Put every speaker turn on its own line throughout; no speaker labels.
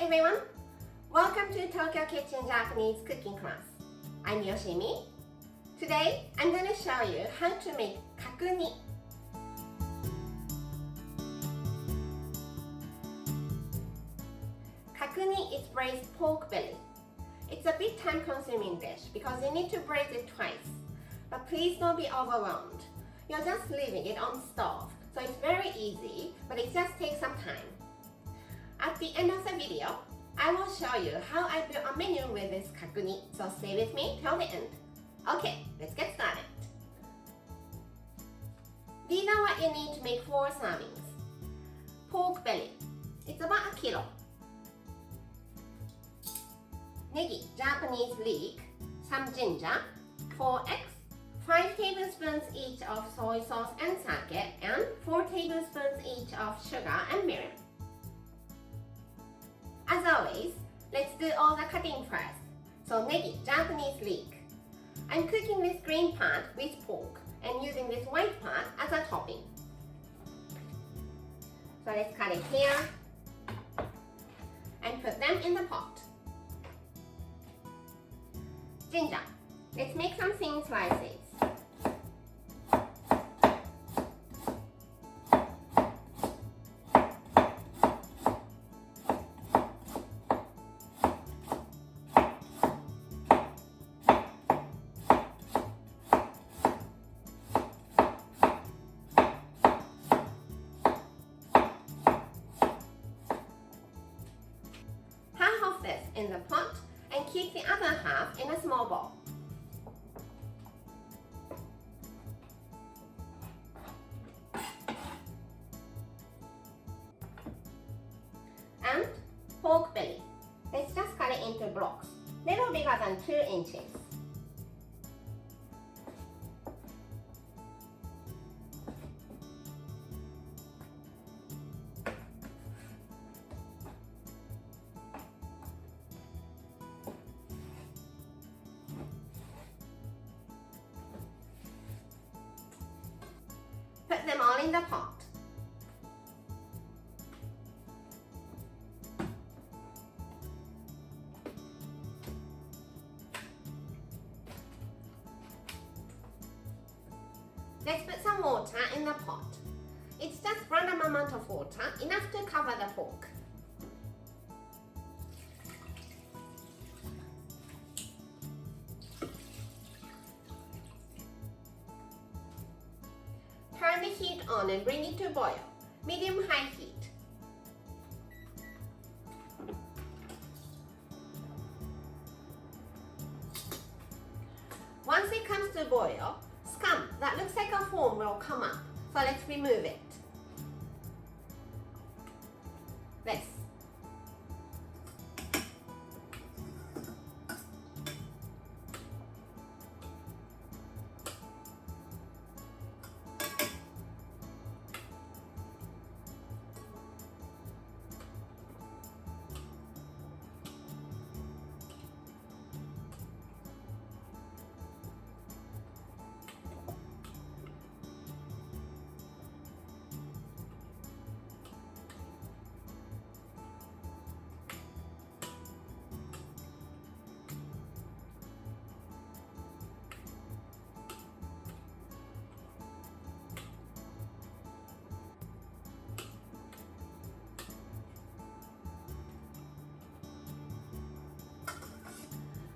everyone! Welcome to Tokyo Kitchen Japanese cooking class. I'm Yoshimi. Today, I'm going to show you how to make Kakuni. Kakuni is braised pork belly. It's a bit time-consuming dish because you need to braise it twice. But please don't be overwhelmed. You're just leaving it on stove, so it's very easy, but it just takes some time. At the end of the video, I will show you how I built a menu with this Kakuni, so stay with me till the end. Okay, let's get started. These are what you need to make 4 servings. Pork belly, it's about 1 kilo. Negi, Japanese leek, some ginger, 4 eggs, 5 tablespoons each of soy sauce and sake, and 4 tablespoons each of sugar and mirin. As always, let's do all the cutting first. So negi, Japanese leek. I'm cooking this green part with pork and using this white part as a topping. So let's cut it here and put them in the pot. Ginger. Let's make some thin slices. Half of this in the pot and keep the other half in a small bowl. And pork belly. Let's just cut it into blocks, little bigger than 2 inches. Put them all in the pot. Let's put some water in the pot. It's just random amount of water, enough to cover the pork. Turn the heat on and bring it to boil, medium-high heat. Once it comes to boil, scum that looks like a foam will come up, so let's remove it. This.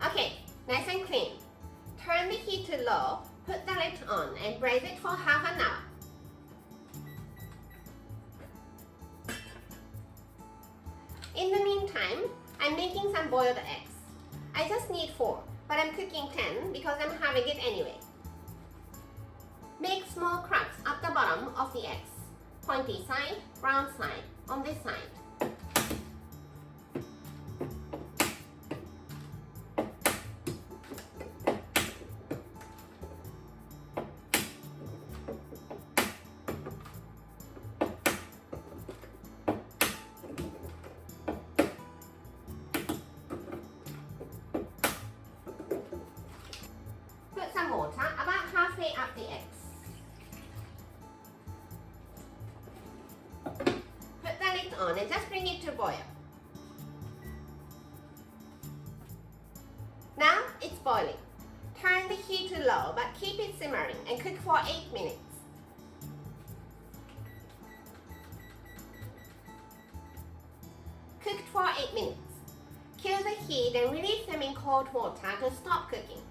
Okay, nice and clean. Turn the heat to low, put the lid on and braise it for half an hour. In the meantime, I'm making some boiled eggs. I just need 4, but I'm cooking 10 because I'm having it anyway. Make small cracks at the bottom of the eggs. Pointy side, round side, on this side. Put some water about halfway up the eggs. Put the lid on and just bring it to boil. boiling. Turn the heat to low, but keep it simmering and cook for 8 minutes. Cooked for 8 minutes. Kill the heat and release them in cold water to stop cooking.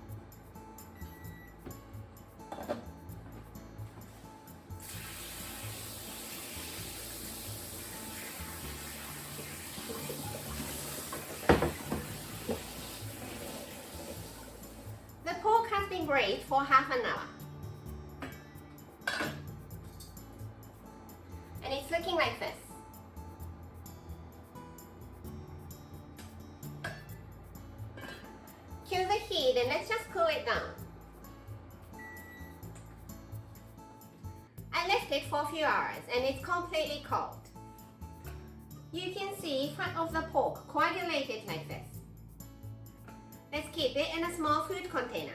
The pork has been braised for half an hour. And it's looking like this. Kill the heat and let's just cool it down. I left it for a few hours and it's completely cold. You can see fat of the pork coagulated like this. Let's keep it in a small food container.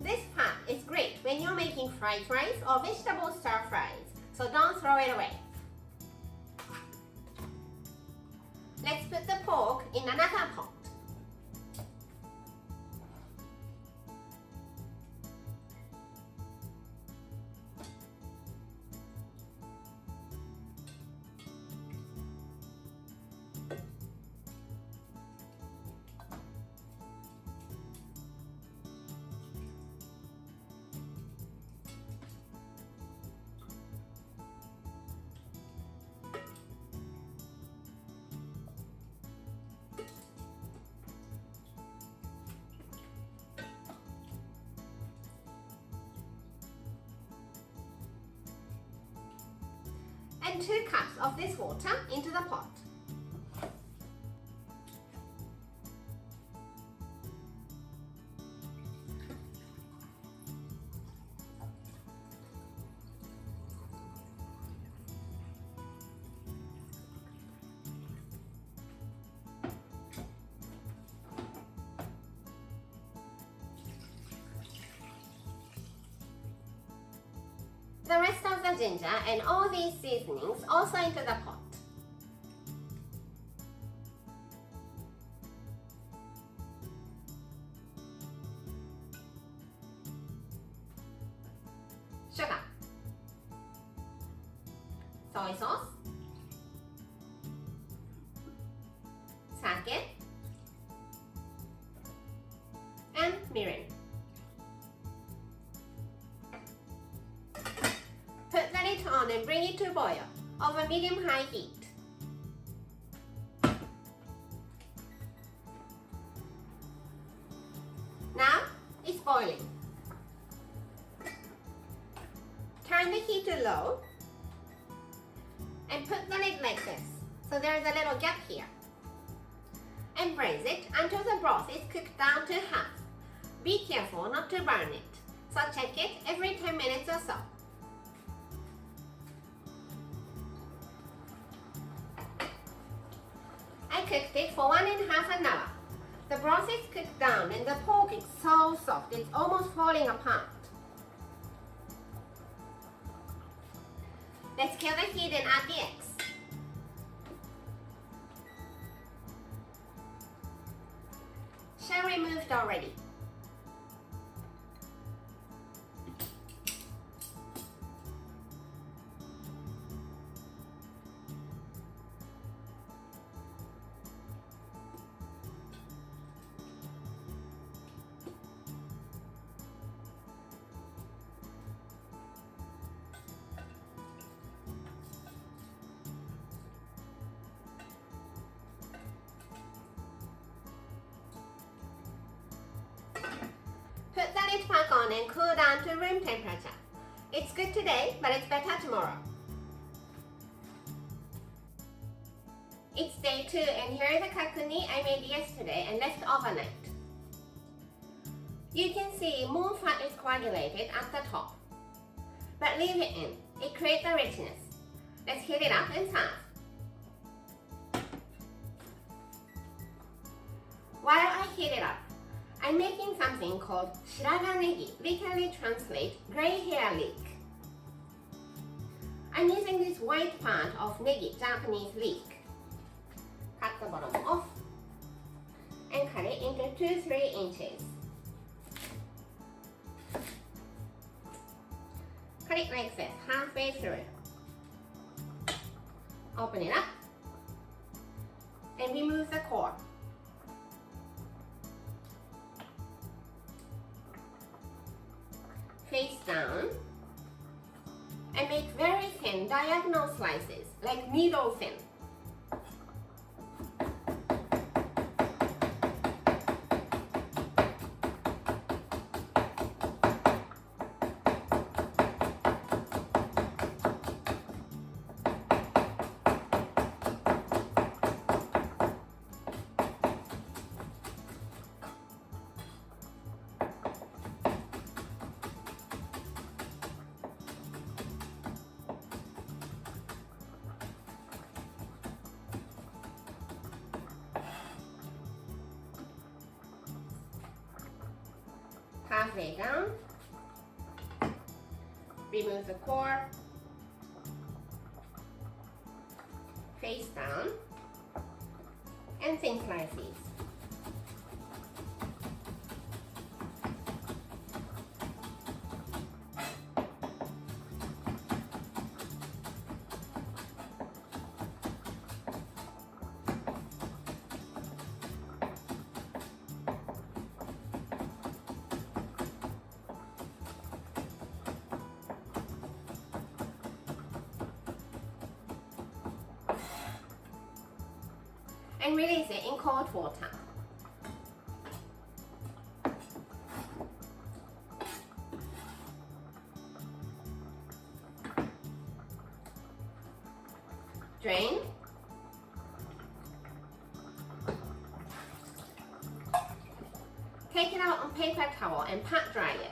This fat is great when you're making fried rice or vegetable stir fries, so don't throw it away. Let's put the pork in another pot. And 2 cups of this water into the pot. The rest of the ginger and all these seasonings also into the pot. Sugar, soy sauce, sake, and mirin. Put the lid on and bring it to boil over medium-high heat. Now it's boiling. Turn the heat to low and put the lid like this, so there is a little gap here. And braise it until the broth is cooked down to half. Be careful not to burn it, so check it every 10 minutes or so. I cooked it for 1.5 hours. The broth is cooked down and the pork is so soft it's almost falling apart. Let's kill the heat and add the eggs. Shell removed already. Put the lid back on and cool down to room temperature. It's good today, but it's better tomorrow. It's day 2 and here is the kakuni I made yesterday and left overnight. You can see more fat is coagulated at the top. But leave it in, it creates a richness. Let's heat it up and serve. While I heat it up, I'm making something called shiraganegi, literally translate gray hair leek. I'm using this white part of negi, Japanese leek. Cut the bottom off and cut it into 2-3 inches. Cut it like this, halfway through. Open it up and remove the core. Face down and make very thin diagonal slices, like needle thin. Halfway down, remove the core, face down, and thin slices. And release it in cold water. Drain. Take it out on paper towel and pat dry it.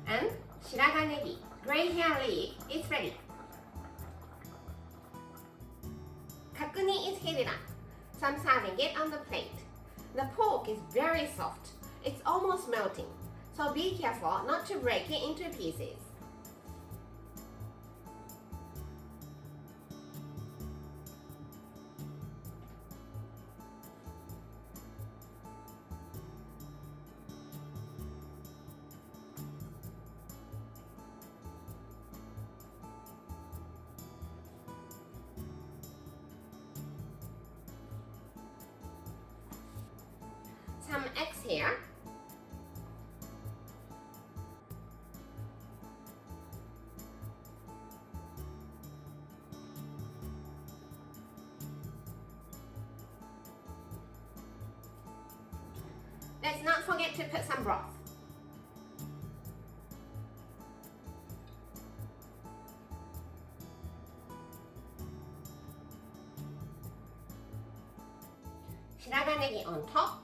And shiraganegi, gray hair leek, is ready. Kakuni is heated up, so I'm serving it on the plate. The pork is very soft, it's almost melting, so be careful not to break it into pieces. Some eggs here. Let's not forget to put some broth. Shiraganegi on top.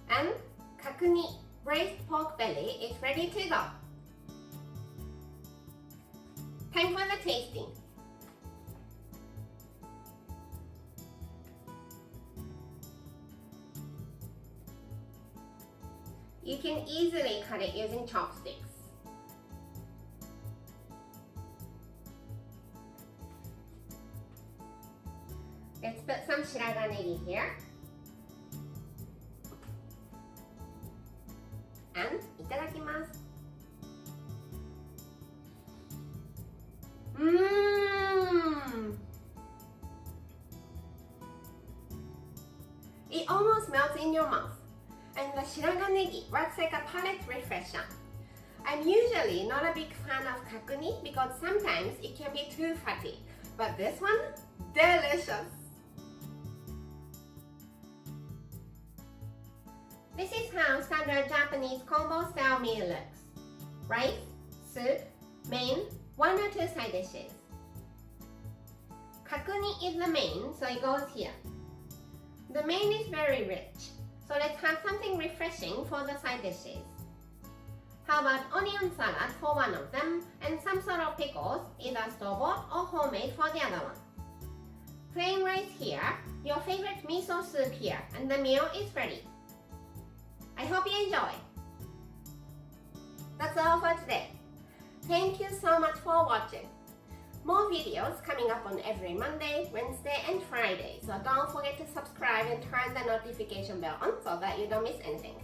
And Kakuni braised pork belly is ready to go. Time for the tasting. You can easily cut it using chopsticks. Let's put some shiraganegi here. And いただきます。in your mouth. And the shiraganegi works like a palate refresher. I'm usually not a big fan of kakuni because sometimes it can be too fatty, but this one, delicious! This is how standard Japanese combo style meal looks. Rice, soup, main, 1 or 2 side dishes. Kakuni is the main, so it goes here. The main is very rich, so let's have something refreshing for the side dishes. How about onion salad for one of them and some sort of pickles, either store-bought or homemade for the other one. Plain rice here, your favorite miso soup here, and the meal is ready. I hope you enjoy! That's all for today. Thank you so much for watching. More videos coming up on every Monday, Wednesday and Friday, so don't forget to subscribe and turn the notification bell on so that you don't miss anything.